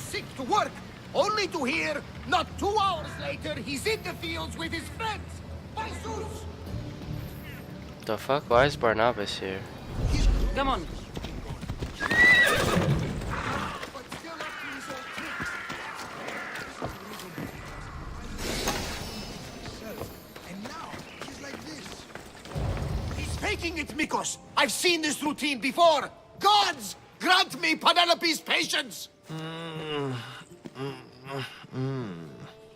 sick to work, only to hear, not 2 hours later, he's in the fields with his friends. By Zeus! The fuck? Why is Barnabas here? Come on. But still up to his old tricks. And now, he's like this. He's faking it, Mikos. I've seen this routine before. Gods, grant me Penelope's patience!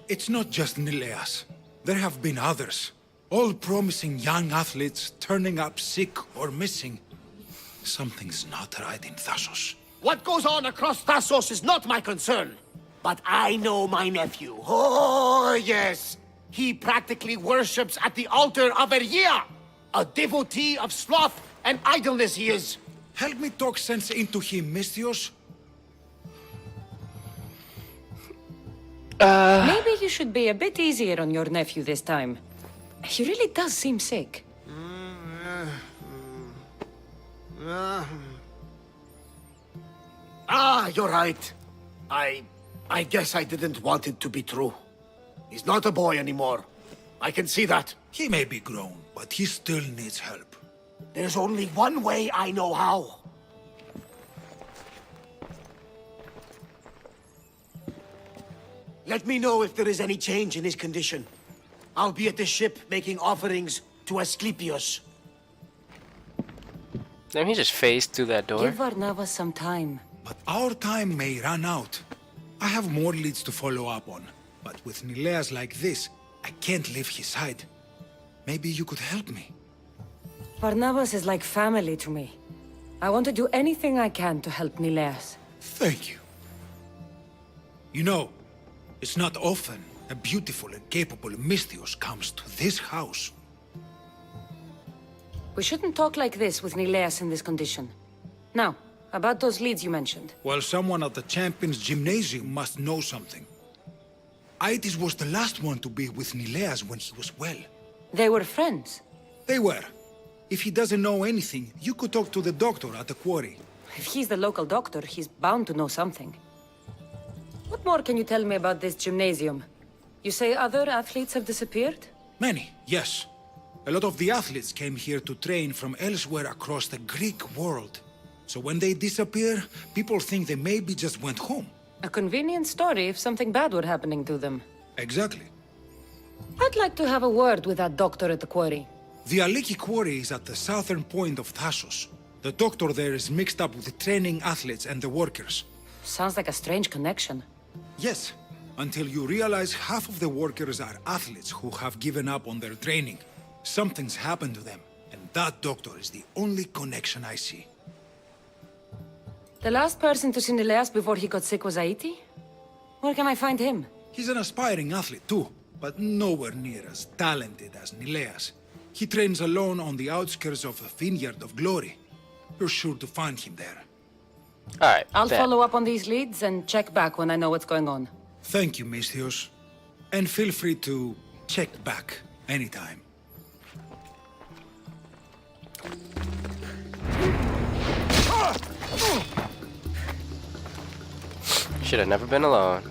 It's not just Nileas. There have been others. All promising young athletes turning up sick or missing. Something's not right in Thassos. What goes on across Thassos is not my concern. But I know my nephew. Oh, yes. He practically worships at the altar of Ergia. A devotee of sloth and idleness he is. Help me talk sense into him, Misthios. Maybe you should be a bit easier on your nephew this time. He really does seem sick. Ah, you're right. I guess I didn't want it to be true. He's not a boy anymore. I can see that. He may be grown, but he still needs help. There's only one way I know how. Let me know if there is any change in his condition. I'll be at the ship making offerings to Asclepius. Damn, he just phased through that door. Give Varnava some time. But our time may run out. I have more leads to follow up on. But with Nileas like this, I can't leave his side. Maybe you could help me. Varnavas is like family to me. I want to do anything I can to help Nileas. Thank you. You know, it's not often a beautiful and capable Misthios comes to this house. We shouldn't talk like this with Nileas in this condition. Now, about those leads you mentioned. Well, someone at the Champions Gymnasium must know something. Aitis was the last one to be with Nileas when he was well. They were friends. They were. If he doesn't know anything, you could talk to the doctor at the quarry. If he's the local doctor, he's bound to know something. What more can you tell me about this gymnasium? You say other athletes have disappeared? Many, yes. A lot of the athletes came here to train from elsewhere across the Greek world. So when they disappear, people think they maybe just went home. A convenient story if something bad were happening to them. Exactly. I'd like to have a word with that doctor at the quarry. The Aliki quarry is at the southern point of Thassos. The doctor there is mixed up with the training athletes and the workers. Sounds like a strange connection. Yes, until you realize half of the workers are athletes who have given up on their training. Something's happened to them, and that doctor is the only connection I see. The last person to see Nileas before he got sick was Aiti? Where can I find him? He's an aspiring athlete too, but nowhere near as talented as Nileas. He trains alone on the outskirts of the Vineyard of Glory. You're sure to find him there. Alright, I'll bet. follow up on these leads and check back when I know what's going on. Thank you, Misthios. And feel free to check back anytime. Should have never been alone.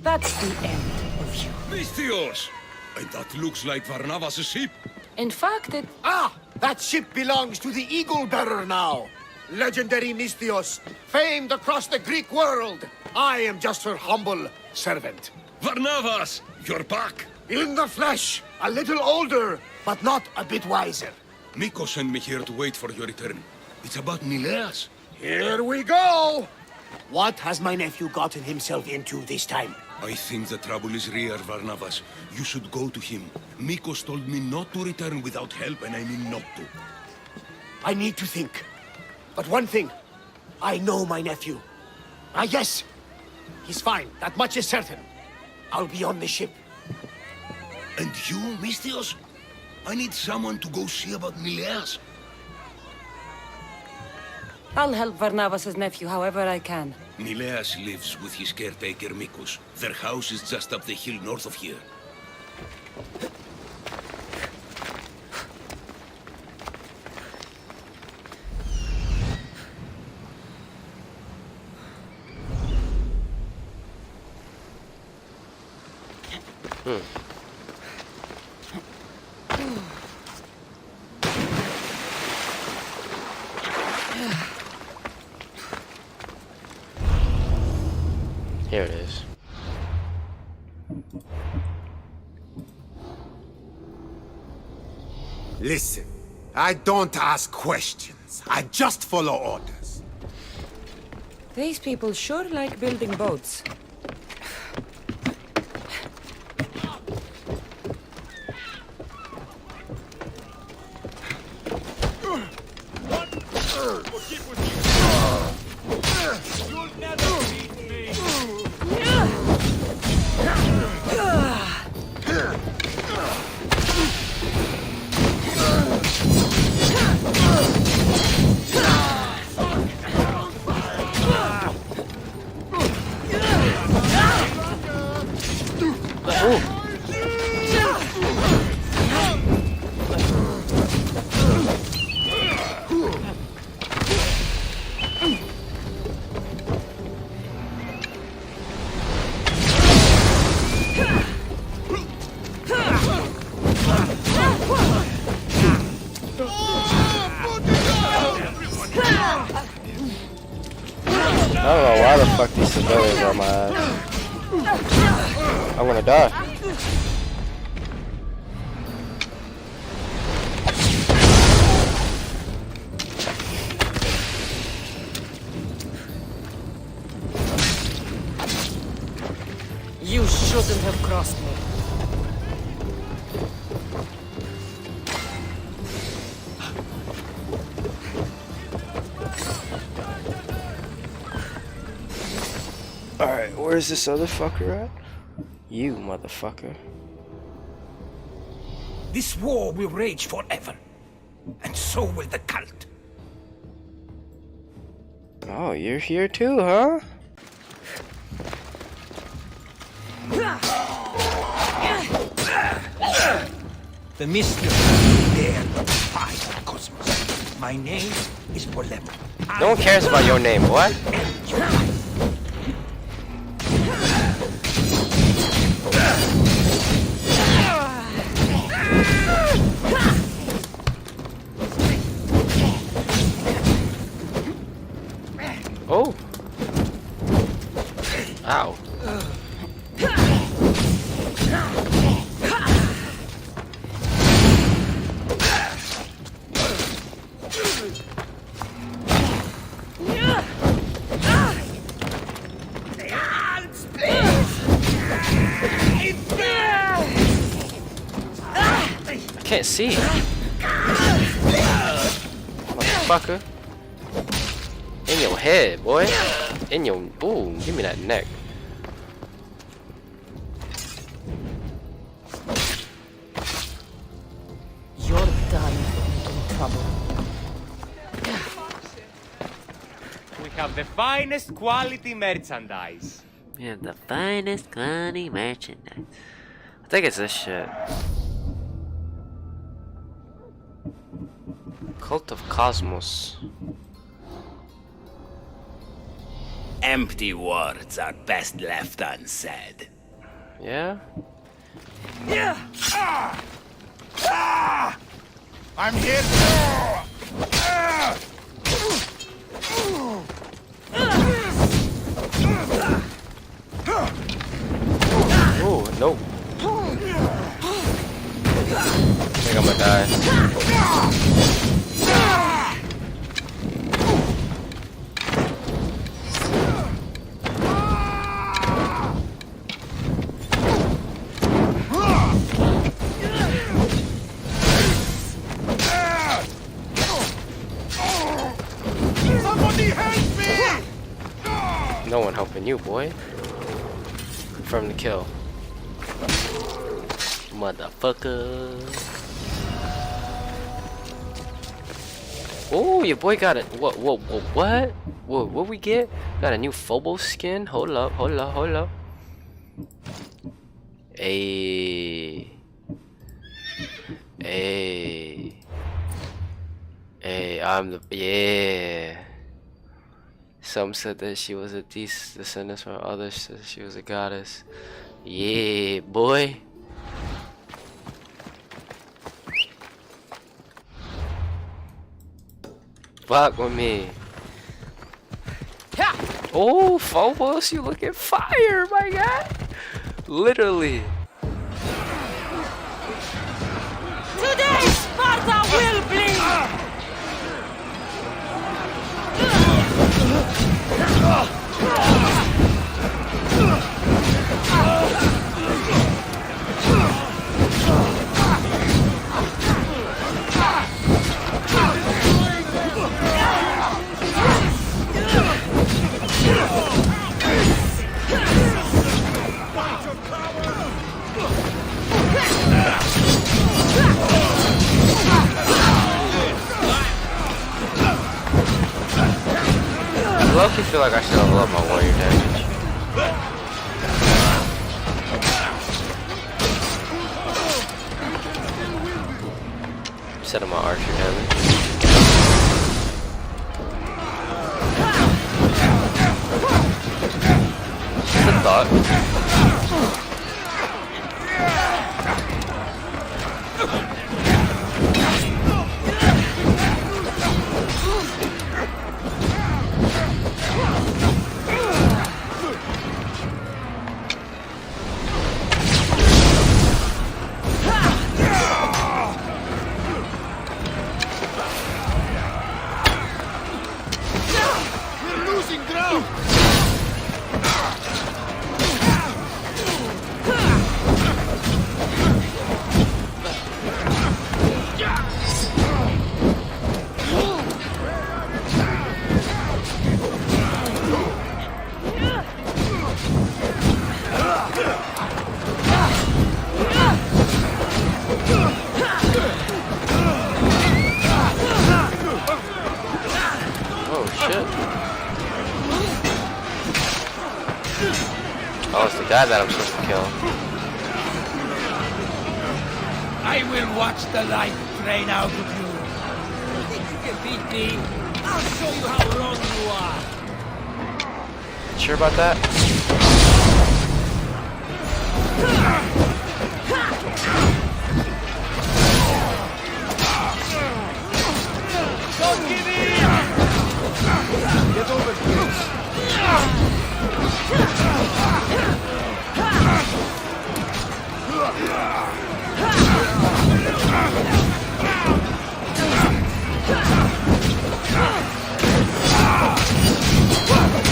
That's the end of you. Misthios! And that looks like Varnavas' ship. In fact, it... Ah! That ship belongs to the Eagle Bearer now. Legendary Misthios, famed across the Greek world. I am just her humble servant. Varnavas! You're back! In the flesh, a little older, but not a bit wiser. Miko sent me here to wait for your return. It's about Nileas. Here we go! What has my nephew gotten himself into this time? I think the trouble is real, Varnavas. You should go to him. Mikos told me not to return without help, and I mean not to. I need to think. But one thing, I know my nephew. Ah, yes. He's fine, that much is certain. I'll be on the ship. And you, Misthios? I need someone to go see about Nileas. I'll help Varnavas' nephew however I can. Nileas lives with his caretaker, Mikos. Their house is just up the hill north of here. Here it is. Listen, I don't ask questions. I just follow orders. These people sure like building boats. I don't know why the fuck these civilians are on my ass. I'm gonna die. You shouldn't have crossed me. Alright, where's this other fucker at? You motherfucker. This war will rage forever. And so will the cult. Oh, you're here too, huh? The mystery there defies the cosmos. My name is Polemo. No one cares about your name, what? Oh. Ow. I can't see. Motherfucker. In your head, boy. In your... Ooh, give me that neck. You're done making trouble. We have the finest quality merchandise. We have the finest quality merchandise. I think it's this shit. Cult of Cosmos. Empty words are best left unsaid. Yeah? I'm here. Ooh, nope. I think I'm gonna die. Somebody help me! No one helping you, boy. Confirm the kill. Motherfucker. Oh, your boy got it. What? What we get? Got a new Phobos skin? Hold up. Hey, I'm the yeah. Some said that she was a descendant from others said she was a goddess. Yeah, boy. fuck with me. Oh, Phobos, you looking fire, my guy. Literally. Today, Sparta will bleed! I low-key feel like I should level up my warrior damage. Instead of my archer damage. Good thought. Oh, it's the guy that I'm supposed to kill. I will watch the life drain out of you. You think you can beat me? I'll show you how wrong you are. Sure about that? Don't give in! Get over here.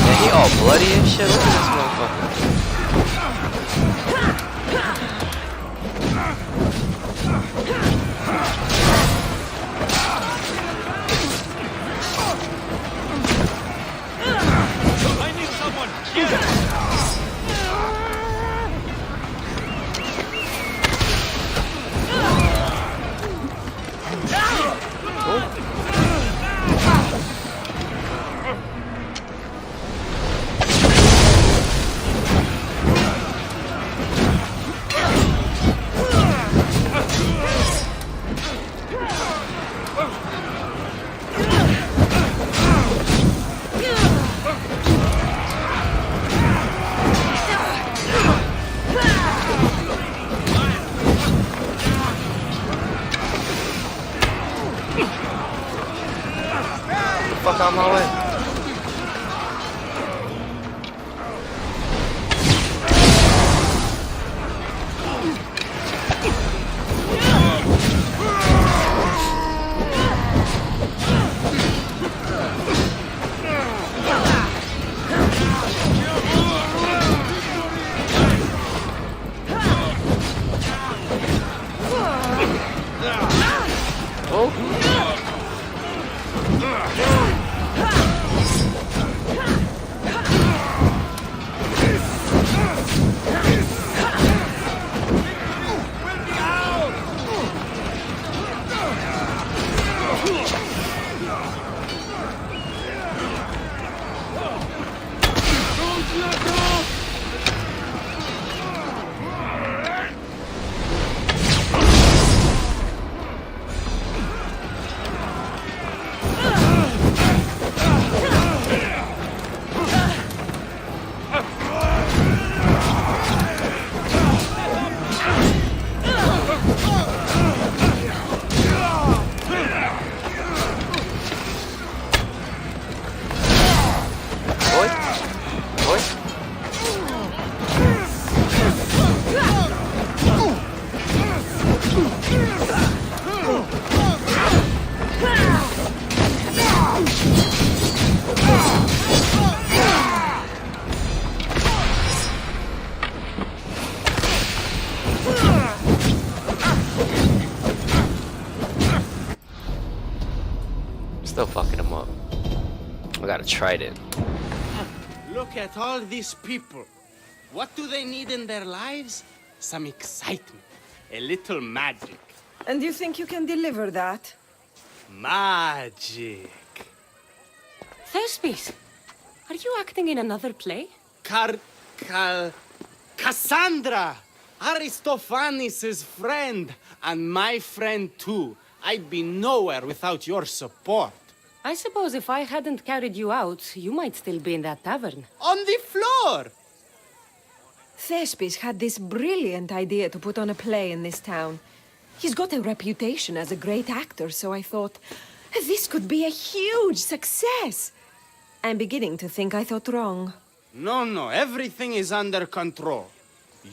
Yeah, he all bloody and shit. Look at this motherfucker. I need someone. Get it! Fuck out my way. fucking him up. I gotta try it. Look at all these people. What do they need in their lives? Some excitement. A little magic. And you think you can deliver that? Magic. Thespis, are you acting in another play? Cassandra! Aristophanes' friend, and my friend too. I'd be nowhere without your support. I suppose if I hadn't carried you out, you might still be in that tavern. On the floor! Thespis had this brilliant idea to put on a play in this town. He's got a reputation as a great actor, so I thought, this could be a huge success. I'm beginning to think I thought wrong. No, everything is under control.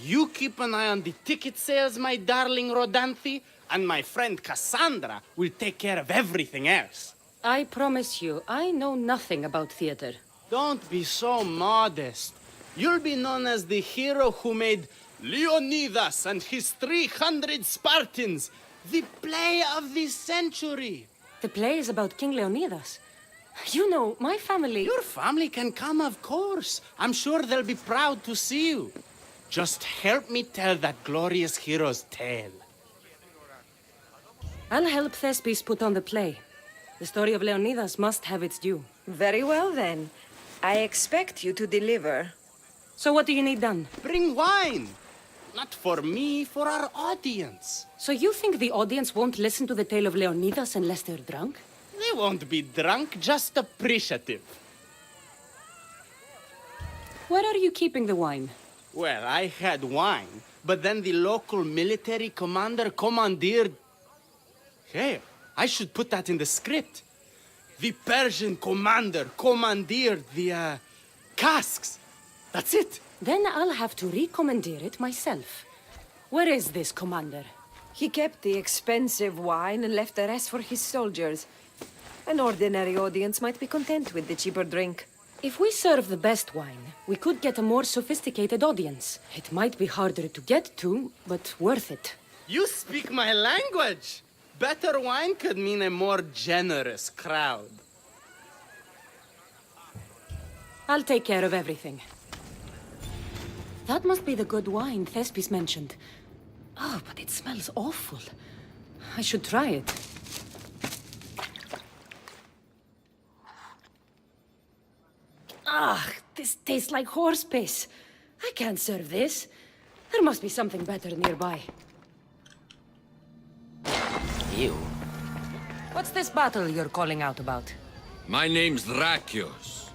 You keep an eye on the ticket sales, my darling Rodanthe, and my friend Cassandra will take care of everything else. I promise you, I know nothing about theater. Don't be so modest. You'll be known as the hero who made Leonidas and his 300 Spartans the play of the century. The play is about King Leonidas. You know, my family... Your family can come, of course. I'm sure they'll be proud to see you. Just help me tell that glorious hero's tale. I'll help Thespis put on the play. The story of Leonidas must have its due. Very well, then. I expect you to deliver. So what do you need done? Bring wine. Not for me, for our audience. So you think the audience won't listen to the tale of Leonidas unless they're drunk? They won't be drunk, just appreciative. Where are you keeping the wine? Well, I had wine, but then the local military commander commandeered... Hey, I should put that in the script. The Persian commander commandeered the, casks. That's it. Then I'll have to recommandeer it myself. Where is this commander? He kept the expensive wine and left the rest for his soldiers. An ordinary audience might be content with the cheaper drink. If we serve the best wine, we could get a more sophisticated audience. It might be harder to get to, but worth it. You speak my language. Better wine could mean a more generous crowd. I'll take care of everything. That must be the good wine Thespis mentioned. Oh, but it smells awful. I should try it. Ah, this tastes like horse piss. I can't serve this. There must be something better nearby. Ew. What's this battle you're calling out about? My name's Drakios.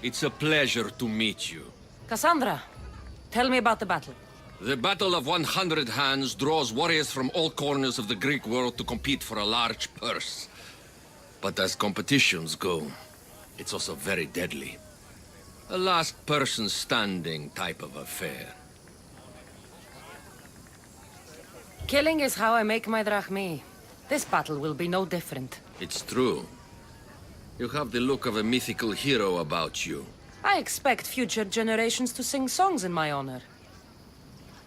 It's a pleasure to meet you. Cassandra, tell me about the battle. The Battle of 100 Hands draws warriors from all corners of the Greek world to compete for a large purse. But as competitions go, it's also very deadly. A last person standing type of affair. Killing is how I make my drachmi. This battle will be no different. It's true. You have the look of a mythical hero about you. I expect future generations to sing songs in my honor.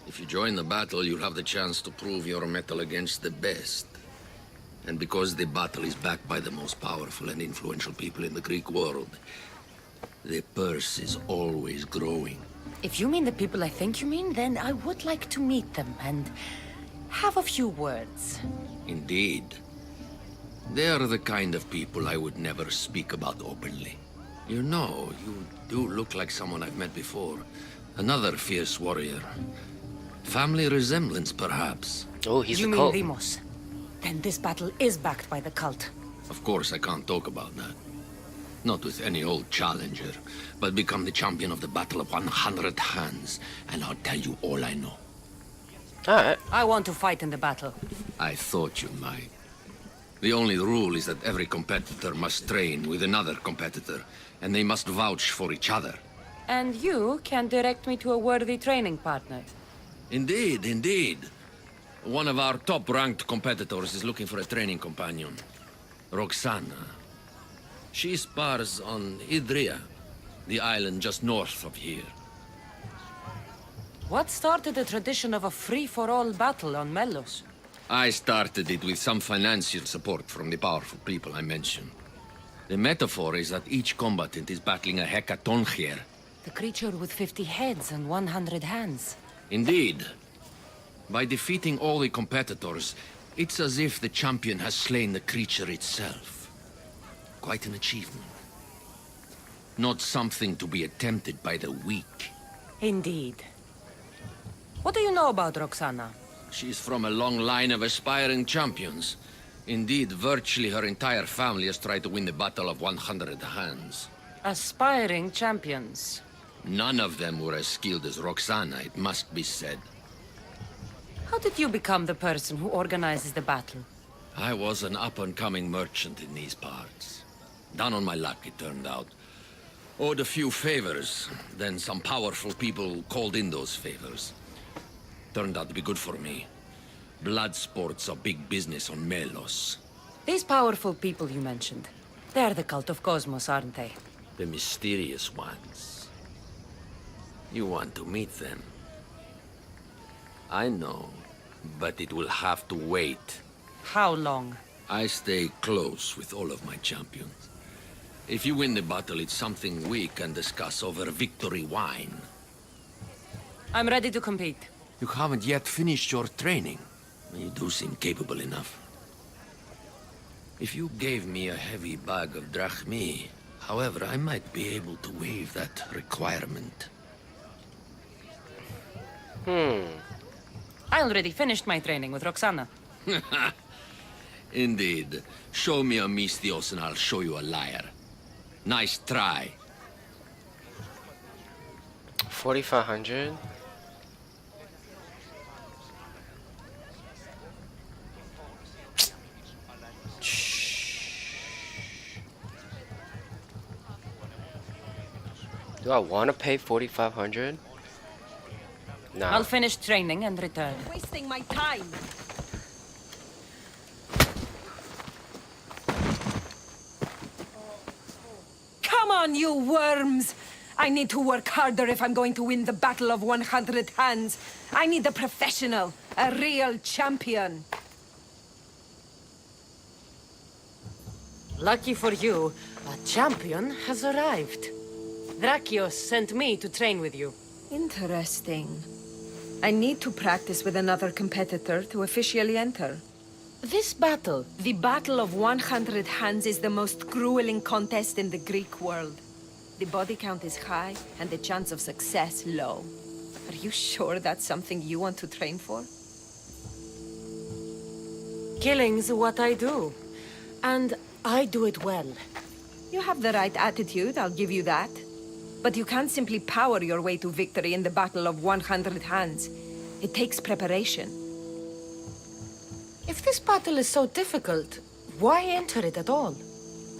If you join the battle, you'll have the chance to prove your mettle against the best. And because the battle is backed by the most powerful and influential people in the Greek world, the purse is always growing. If you mean the people I think you mean, then I would like to meet them and have a few words. Indeed. They are the kind of people I would never speak about openly. You know, you do look like someone I've met before. Another fierce warrior. Family resemblance, perhaps. Oh, he's You the mean cult. Rimos? Then this battle is backed by the cult. Of course, I can't talk about that. Not with any old challenger, but become the champion of the Battle of 100 Hands, and I'll tell you all I know. Alright. I want to fight in the battle. I thought you might. The only rule is that every competitor must train with another competitor, and they must vouch for each other. And you can direct me to a worthy training partner. Indeed, indeed. One of our top-ranked competitors is looking for a training companion. Roxana. She spars on Idria, the island just north of here. What started the tradition of a free-for-all battle on Melos? I started it with some financial support from the powerful people I mentioned. The metaphor is that each combatant is battling a hecatoncheir. The creature with 50 heads and 100 hands. Indeed. By defeating all the competitors, it's as if the champion has slain the creature itself. Quite an achievement. Not something to be attempted by the weak. Indeed. What do you know about Roxana? She's from a long line of aspiring champions. Indeed, virtually her entire family has tried to win the Battle of 100 Hands. Aspiring champions. None of them were as skilled as Roxana, it must be said. How did you become the person who organizes the battle? I was an up-and-coming merchant in these parts. Down on my luck, it turned out. Owed a few favors, then some powerful people called in those favors. Turned out to be good for me. Blood sports are big business on Melos. These powerful people you mentioned, they're the cult of Cosmos, aren't they? The mysterious ones. You want to meet them? I know, but it will have to wait. How long? I stay close with all of my champions. If you win the battle, it's something we can discuss over victory wine. I'm ready to compete. You haven't yet finished your training. You do seem capable enough. If you gave me a heavy bag of drachmi, however, I might be able to waive that requirement. I already finished my training with Roxana. Indeed. Show me a Mystios and I'll show you a liar. Nice try. 4,500. Do I want to pay 4,500? Nah. I'll finish training and return. Wasting my time. Come on, you worms! I need to work harder if I'm going to win the Battle of 100 Hands. I need a professional, a real champion. Lucky for you, a champion has arrived. Drakios sent me to train with you. Interesting. I need to practice with another competitor to officially enter. This battle, The Battle of 100 Hands is the most grueling contest in the Greek world. The body count is high, and the chance of success low. Are you sure that's something you want to train for? killing's what I do. And I do it well. You have the right attitude, I'll give you that. But you can't simply power your way to victory in the Battle of 100 Hands. It takes preparation. If this battle is so difficult, why enter it at all?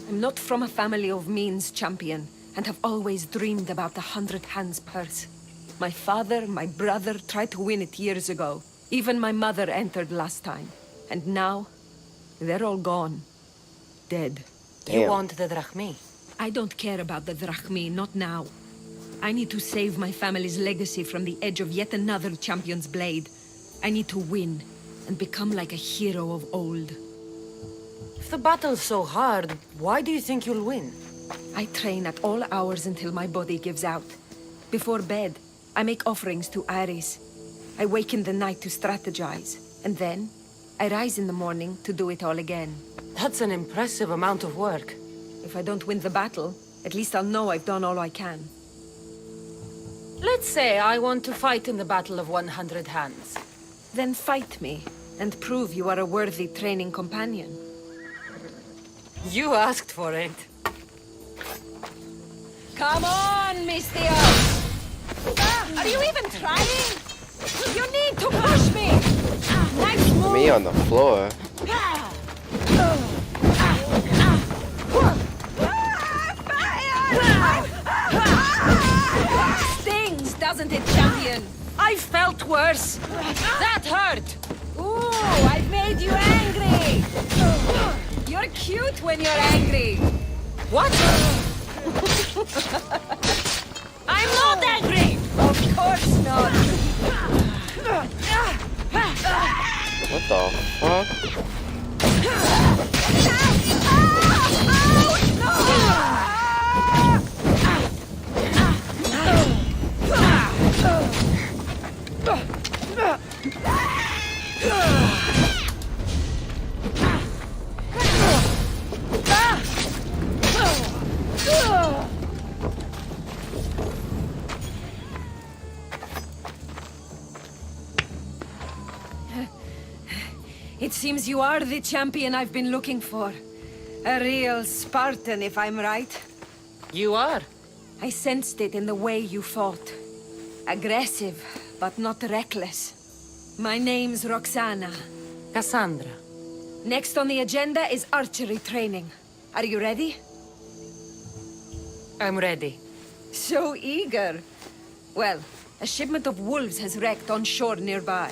I'm not from a family of means, champion, and have always dreamed about the 100 Hands purse. My father, my brother tried to win it years ago. Even my mother entered last time. And now, they're all gone. Dead. You Damn. want the drachmi? I don't care about the drachmi, not now. I need to save my family's legacy from the edge of yet another champion's blade. I need to win, and become like a hero of old. If the battle's so hard, why do you think you'll win? I train at all hours until my body gives out. Before bed, I make offerings to Ares. I wake in the night to strategize, and then I rise in the morning to do it all again. That's an impressive amount of work. If I don't win the battle, at least I'll know I've done all I can. Let's say I want to fight in the Battle of 100 Hands. Then fight me, and prove you are a worthy training companion. You asked for it. Come on, Mystios! Are you even trying? You need to push me! Nice move! Me on the floor. Stings, doesn't it, champion? I felt worse. That hurt. Ooh, I've made you angry! You're cute when you're angry! What? I'm not angry! Of course not! What the fuck? Oh, no! It seems you are the champion I've been looking for. A real Spartan, if I'm right. You are. I sensed it in the way you fought. Aggressive, but not reckless. My name's Roxana. Cassandra. Next on the agenda is archery training. Are you ready? I'm ready. So eager. Well, a shipment of wolves has wrecked on shore nearby.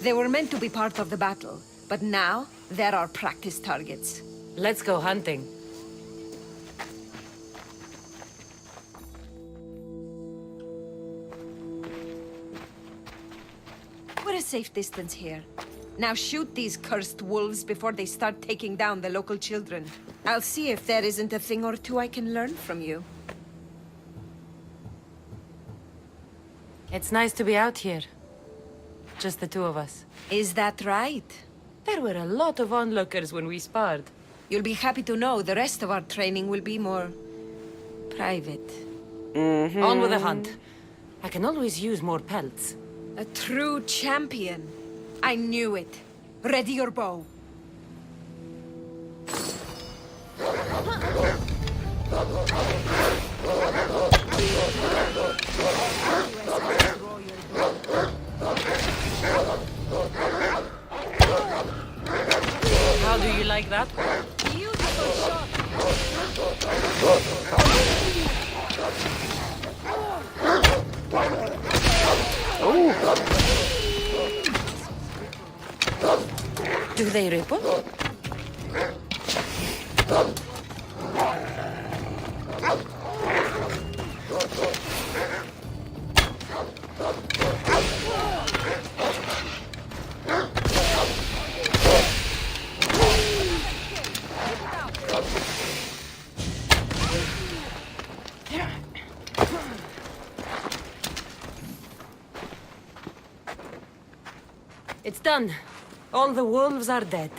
They were meant to be part of the battle, but now they're our practice targets. Let's go hunting. We're a safe distance here. Now shoot these cursed wolves before they start taking down the local children. I'll see if there isn't a thing or two I can learn from you. It's nice to be out here. Just the two of us. Is that right? There were a lot of onlookers when we sparred. You'll be happy to know the rest of our training will be more... private. On with the hunt. I can always use more pelts. A true champion. I knew it. Ready your bow. How do you like that? Beautiful shot. Do they ripple? It's done. All the wolves are dead.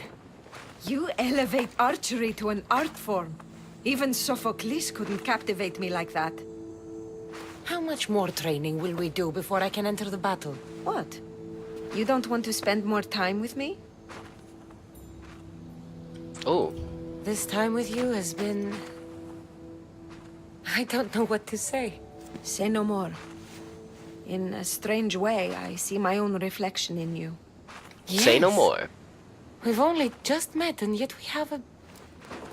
You elevate archery to an art form. Even Sophocles couldn't captivate me like that. How much more training will we do before I can enter the battle? What? You don't want to spend more time with me? Oh. This time with you has been... I don't know what to say. Say no more. In a strange way, I see my own reflection in you. Say no Yes. more. We've only just met, and yet we have a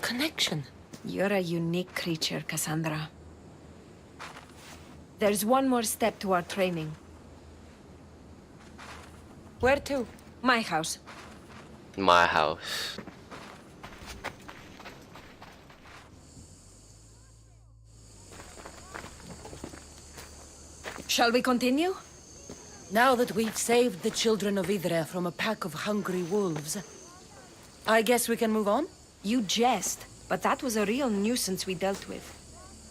connection. You're a unique creature, Cassandra. There's one more step to our training. Where to? My house. My house. Shall we continue? Now that we've saved the children of Idre from a pack of hungry wolves, I guess we can move on? You jest, but that was a real nuisance we dealt with.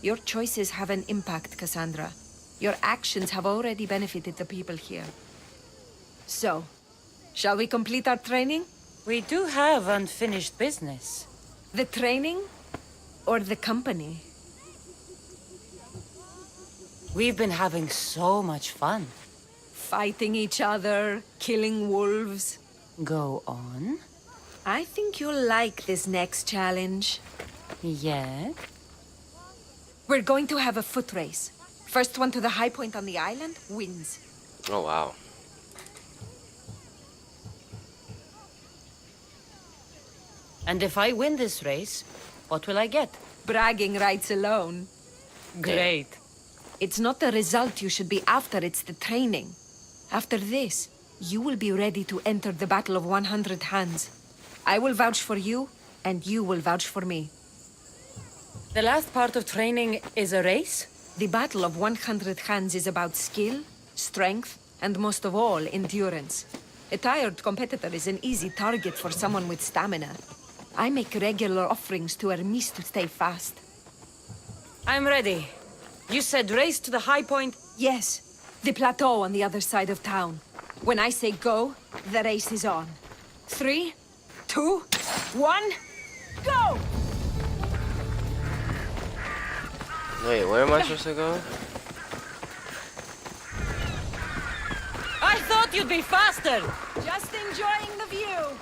Your choices have an impact, Cassandra. Your actions have already benefited the people here. So, shall we complete our training? We do have unfinished business. The training? Or the company? We've been having so much fun. Fighting each other, killing wolves. Go on. I think you'll like this next challenge. Yeah? We're going to have a foot race. First one to the high point on the island wins. Oh, wow. And if I win this race, what will I get? Bragging rights alone. Great. It's not the result you should be after, it's the training. After this, you will be ready to enter the Battle of 100 Hands. I will vouch for you, and you will vouch for me. The last part of training is a race? The Battle of 100 Hands is about skill, strength, and most of all, endurance. A tired competitor is an easy target for someone with stamina. I make regular offerings to Hermes to stay fast. I'm ready. You said race to the high point? Yes, the plateau on the other side of town. When I say go, the race is on. 3, 2, 1, go! Wait, where am I supposed to go? I thought you'd be faster! Just enjoying the view.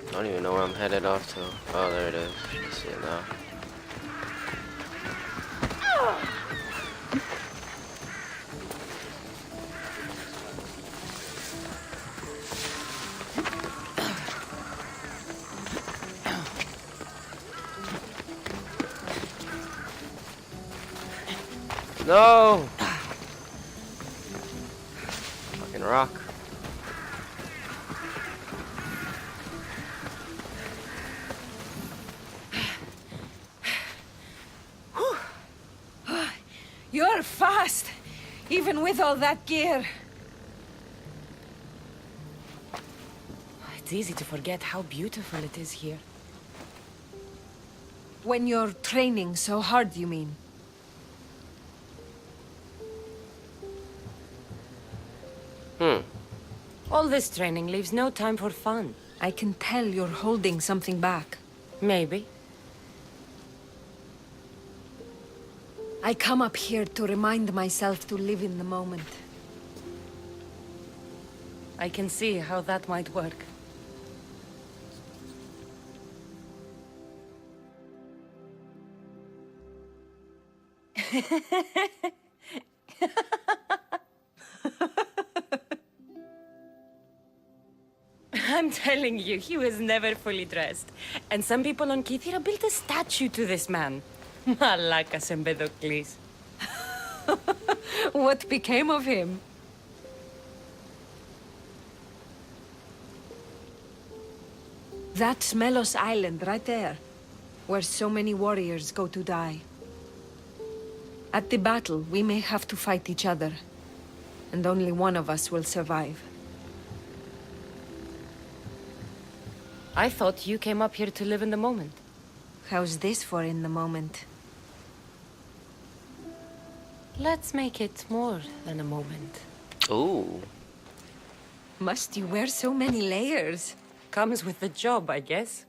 I don't even know where I'm headed off to. Oh, there it is. I see it now. No! Fucking rock. You're fast, even with all that gear. It's easy to forget how beautiful it is here. When you're training so hard, you mean? All this training leaves no time for fun. I can tell you're holding something back. Maybe. I come up here to remind myself to live in the moment. I can see how that might work. I'm telling you, he was never fully dressed. And some people on Kythera built a statue to this man. Malakas Empedocles. What became of him? That's Melos Island, right there. Where so many warriors go to die. At the battle, we may have to fight each other. And only one of us will survive. I thought you came up here to live in the moment. How's this for in the moment? Let's make it more than a moment. Ooh. Must you wear so many layers? Comes with the job, I guess.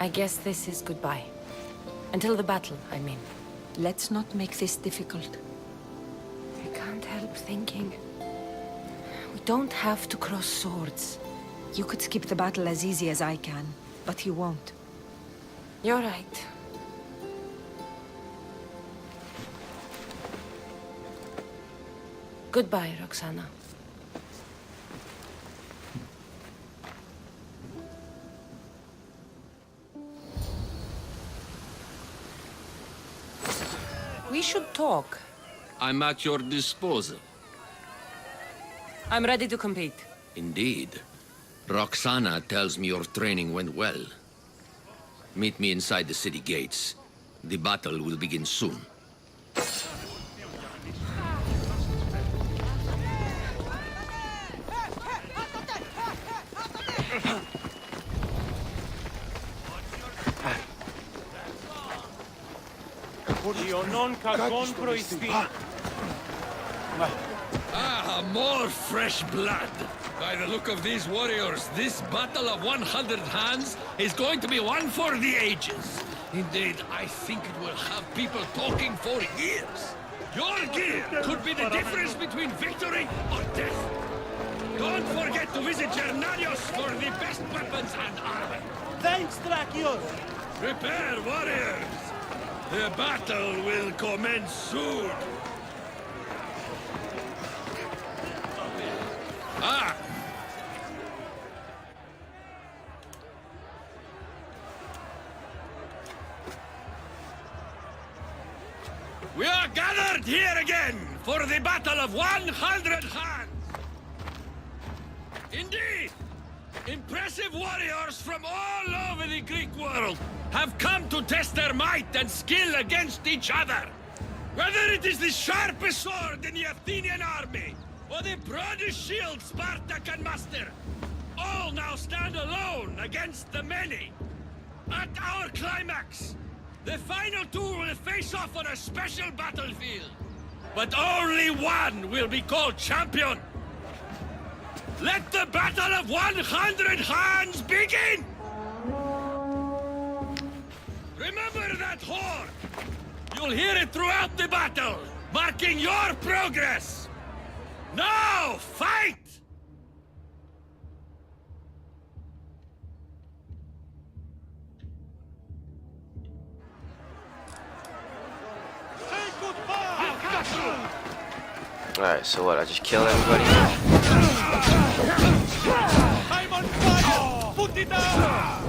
I guess this is goodbye. Until the battle, I mean. Let's not make this difficult. I can't help thinking. We don't have to cross swords. You could skip the battle as easy as I can, but you won't. You're right. Goodbye, Roxana. We should talk. I'm at your disposal. I'm ready to compete. Indeed. Roxana tells me your training went well. Meet me inside the city gates. The battle will begin soon. Ah, more fresh blood. By the look of these warriors, this battle of 100 hands is going to be one for the ages. Indeed, I think it will have people talking for years. Your gear could be the difference between victory or death. Don't forget to visit Gernarios for the best weapons and armor. Thanks, Drakios! Prepare, warriors! The battle will commence soon. Ah! We are gathered here again for the battle of 100 hands! Indeed! Impressive warriors from all over the Greek world have come to test their might and skill against each other. Whether it is the sharpest sword in the Athenian army, or For the broad shield, Spartacan master! All now stand alone against the many! At our climax, the final two will face off on a special battlefield. But only one will be called champion! Let the battle of 100 hands begin! Remember that horn! You'll hear it throughout the battle, marking your progress! Now, fight! Alright, so what? I just kill everybody? I'm on fire! Put it down!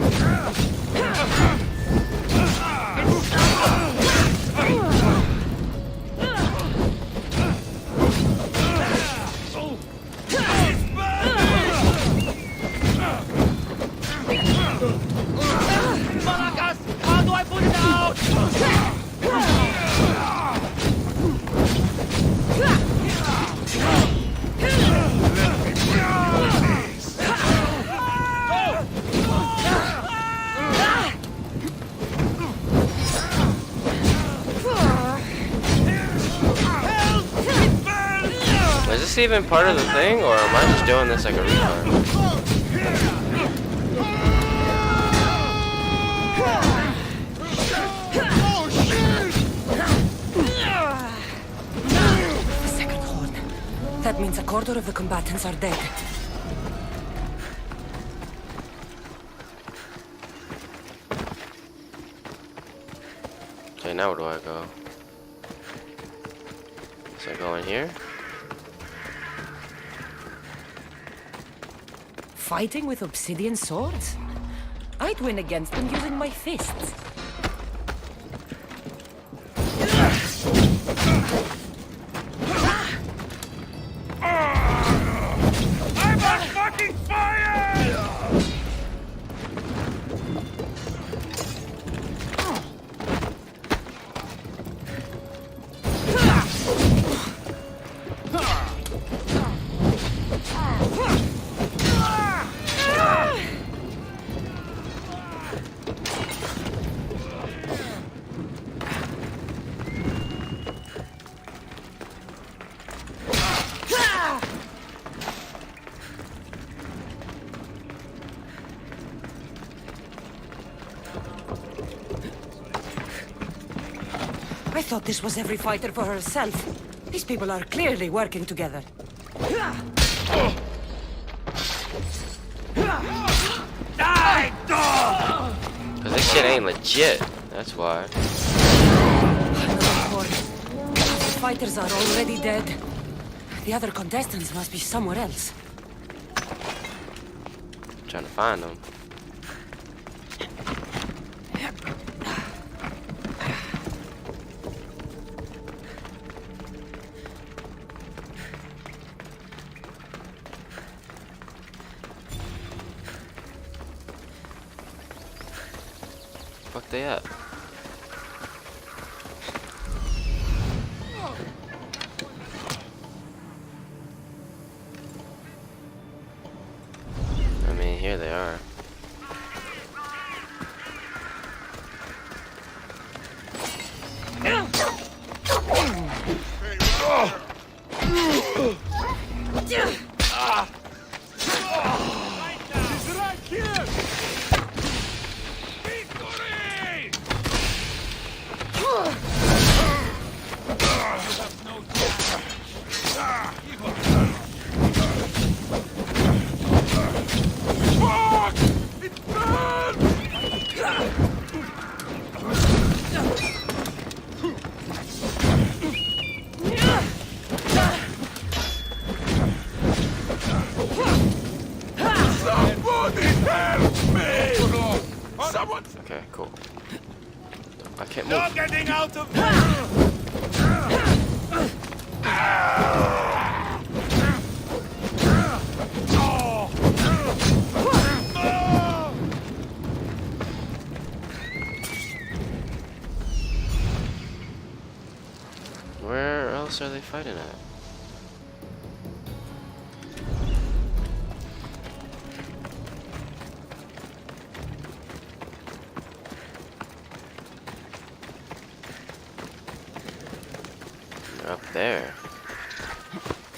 Malakas! How do I put it out? Is this even part of the thing, or am I just doing this like a retard? The second horn. That means a quarter of the combatants are dead. Okay, now where do I go? So I go in here? Fighting with obsidian swords? I'd win against them using my fists. I'm on fucking fire! I thought this was every fighter for herself. These people are clearly working together. Die, dog! Cause this shit ain't legit. That's why. Another horn. The fighters are already dead. The other contestants must be somewhere else. Trying to find them. Fuck they at? I mean, here they are. Okay, cool. I can't move. Not getting out of Where else are they fighting at?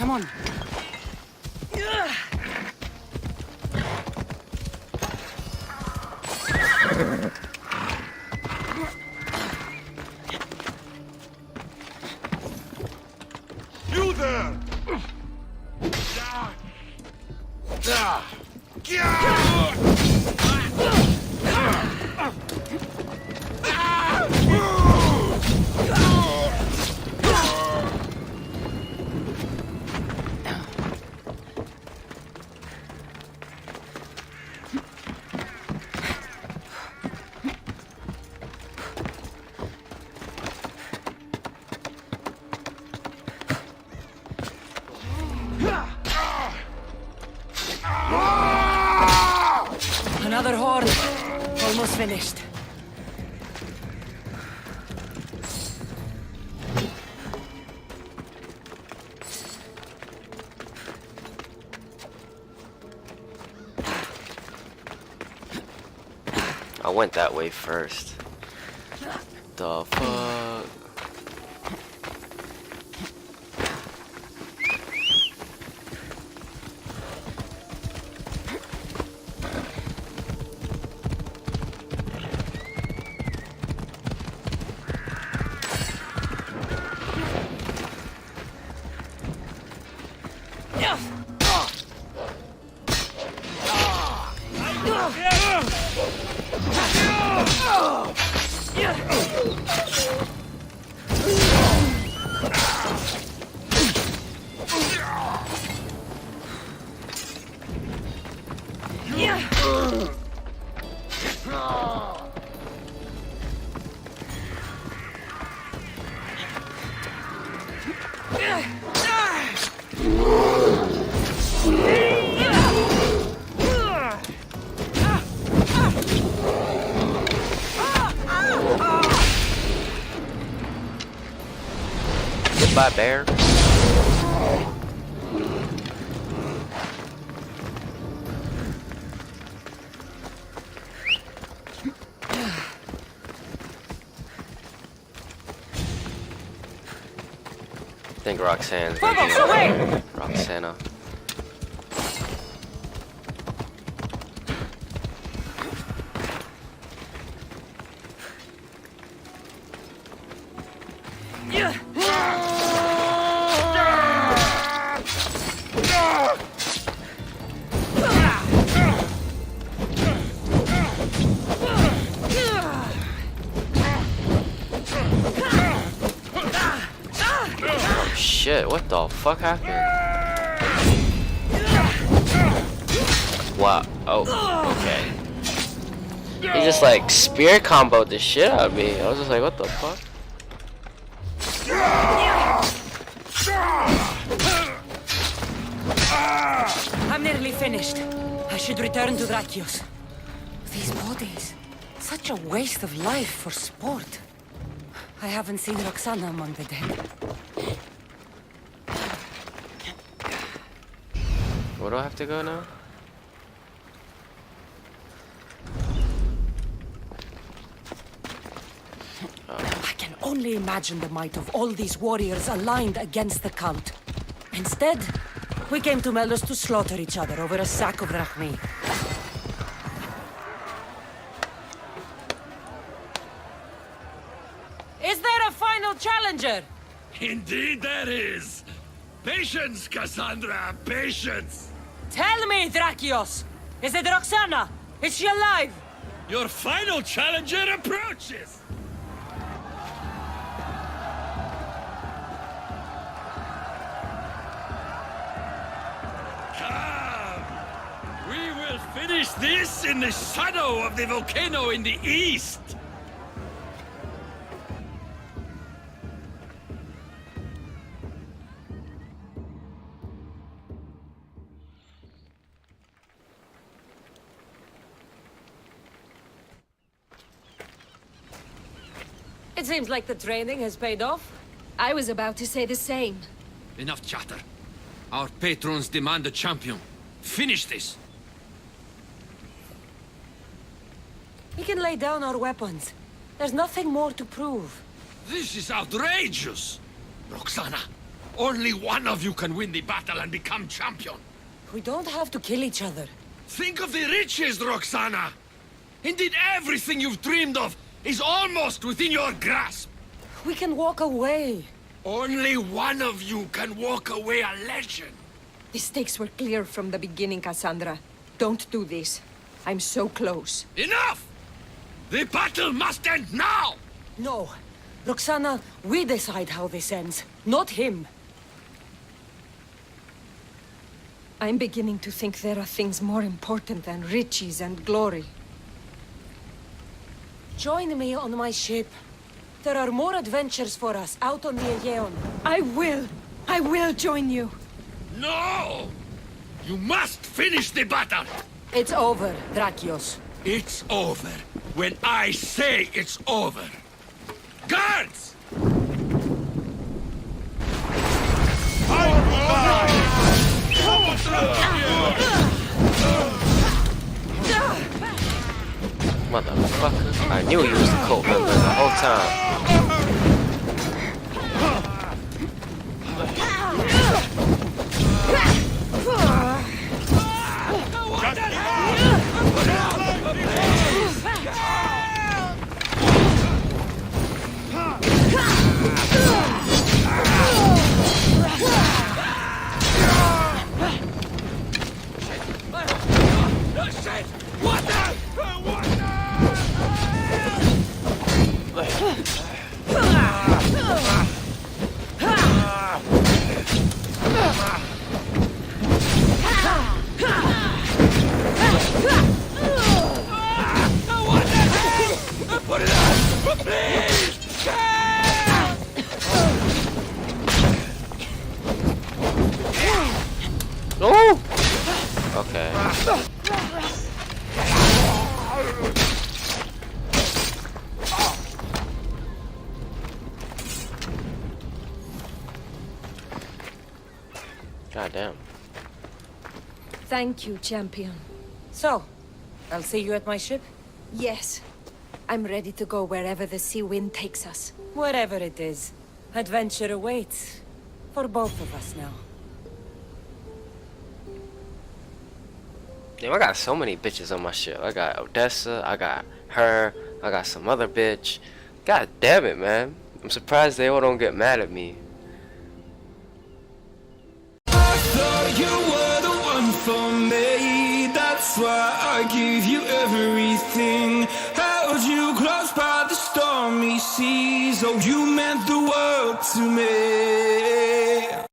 Come on. You there! Another horn. Almost finished. I went that way first. The fuck? Goodbye, bear. I think Roxanne's Roxana. Shit, what the fuck happened? Wow. Oh, okay. He just like spear comboed the shit out of me. I was just like, what the fuck? I'm nearly finished. I should return to Drakios. These bodies. Such a waste of life for sport. I haven't seen Roxana among the dead. Where do I have to go now? I can only imagine the might of all these warriors aligned against the cult. Instead, we came to Melos to slaughter each other over a sack of drachmi. Is there a final challenger? Indeed there is. Patience, Cassandra, patience. Tell me, Drakios! Is it Roxana? Is she alive? Your final challenger approaches. Come. We will finish this in the shadow of the volcano in the east. It seems like the training has paid off. I was about to say the same. Enough chatter. Our patrons demand a champion. Finish this. We can lay down our weapons. There's nothing more to prove. This is outrageous. Roxana, Only one of you can win the battle and become champion. We don't have to kill each other. Think of the riches, Roxana! Indeed, everything you've dreamed of is almost within your grasp. We can walk away. Only one of you can walk away a legend. The stakes were clear from the beginning, Cassandra. Don't do this. I'm so close. Enough! The battle must end now! No. Roxana, we decide how this ends, not him. I'm beginning to think there are things more important than riches and glory. Join me on my ship. There are more adventures for us out on the Aegean. I will join you. No! You must finish the battle! It's over, Drakios. It's over when I say it's over. Guards! Motherfucker. I knew you was the cult member the whole time. Oh! Okay. Goddamn. Thank you, champion. So, I'll see you at my ship? Yes. I'm ready to go wherever the sea wind takes us. Wherever it is. Adventure awaits. For both of us now. Damn, I got so many bitches on my ship. I got Odessa, I got her, I got some other bitch. God damn it, man. I'm surprised they all don't get mad at me. I thought you were the one for me. That's why I gave you everything. Held you close by the stormy seas. Oh, you meant the world to me.